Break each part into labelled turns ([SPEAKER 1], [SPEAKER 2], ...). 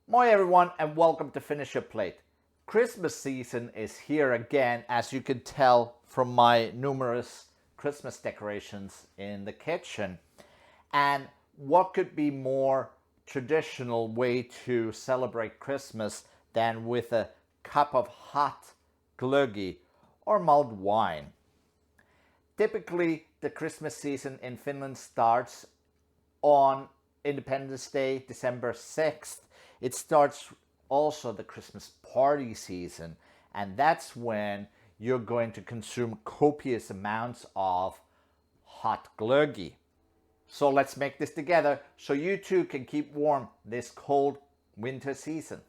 [SPEAKER 1] Moi everyone and welcome to Finish Your Plate. Christmas season is here again, as you can tell from my numerous Christmas decorations in the kitchen. And what could be more traditional way to celebrate Christmas than with a cup of hot glögi or mulled wine. Typically, the Christmas season in Finland starts on Independence Day, December 6th. It starts also the Christmas party season, and that's when you're going to consume copious amounts of hot glögi. So let's make this together so you too can keep warm this cold winter season.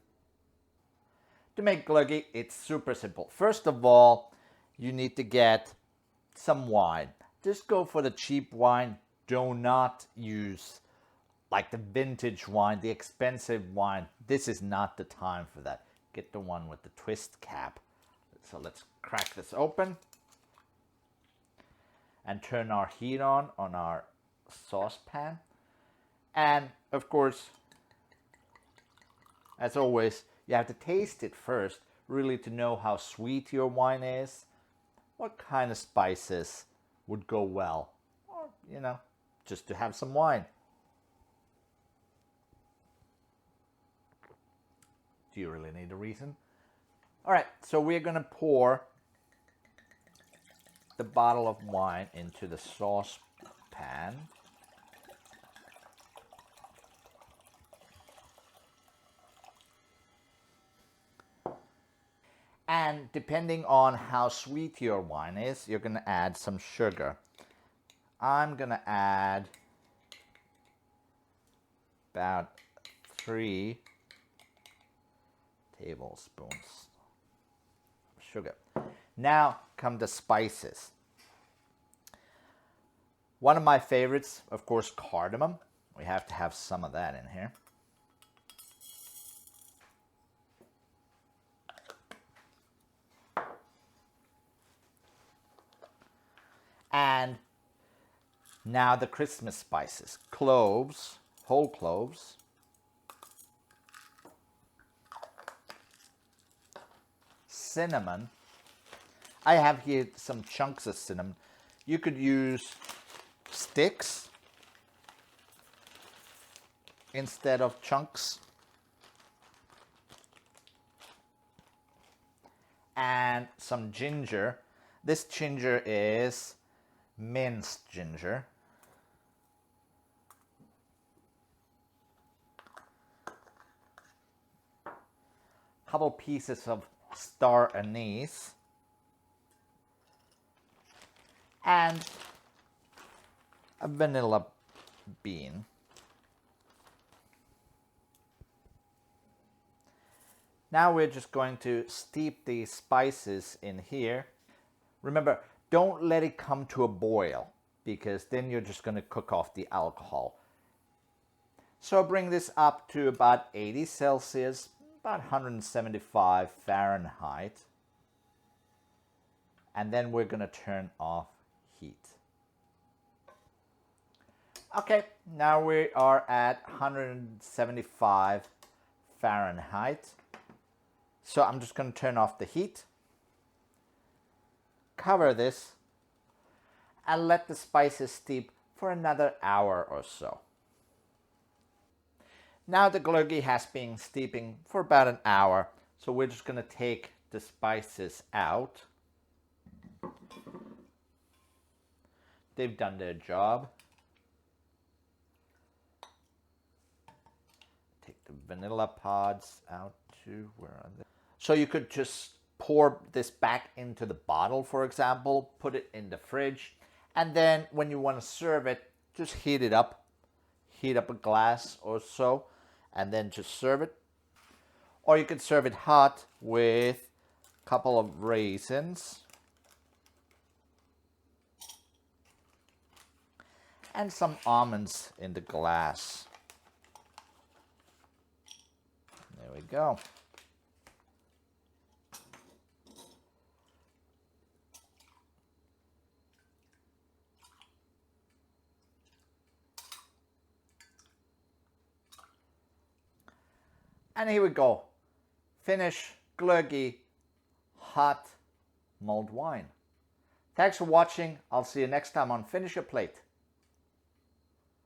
[SPEAKER 1] To make glögi, it's super simple. First of all, you need to get some wine. Just go for the cheap wine. Do not use like the vintage wine, the expensive wine. This is not the time for that. Get the one with the twist cap. So let's crack this open and turn our heat on our saucepan. And of course, as always, you have to taste it first, really to know how sweet your wine is, what kind of spices would go well, or, just to have some wine. Do you really need a reason? All right, so we're gonna pour the bottle of wine into the saucepan. And depending on how sweet your wine is, you're gonna add some sugar. I'm gonna add about 3 tablespoons of sugar. Now come the spices. One of my favorites, of course, cardamom. We have to have some of that in here. And now the Christmas spices. Cloves, whole cloves. Cinnamon. I have here some chunks of cinnamon. You could use sticks instead of chunks. And some ginger. This ginger is minced ginger. Couple pieces of star anise. And a vanilla bean. Now we're just going to steep these spices in here. Remember, don't let it come to a boil, because then you're just going to cook off the alcohol. So bring this up to about 80 Celsius, about 175 Fahrenheit. And then we're going to turn off heat. Okay, now we are at 175 Fahrenheit. So I'm just going to turn off the heat. Cover this and let the spices steep for another hour or so. Now the glögi has been steeping for about an hour, so we're just going to take the spices out. They've done their job. Take the vanilla pods out too. Where are they? So you could just pour this back into the bottle, for example, put it in the fridge, and then when you want to serve it, just heat it up. Heat up a glass or so, and then just serve it. Or you could serve it hot with a couple of raisins and some almonds in the glass. There we go. And here we go. Finnish Glögi hot mulled wine. Thanks for watching. I'll see you next time on Finish Your Plate.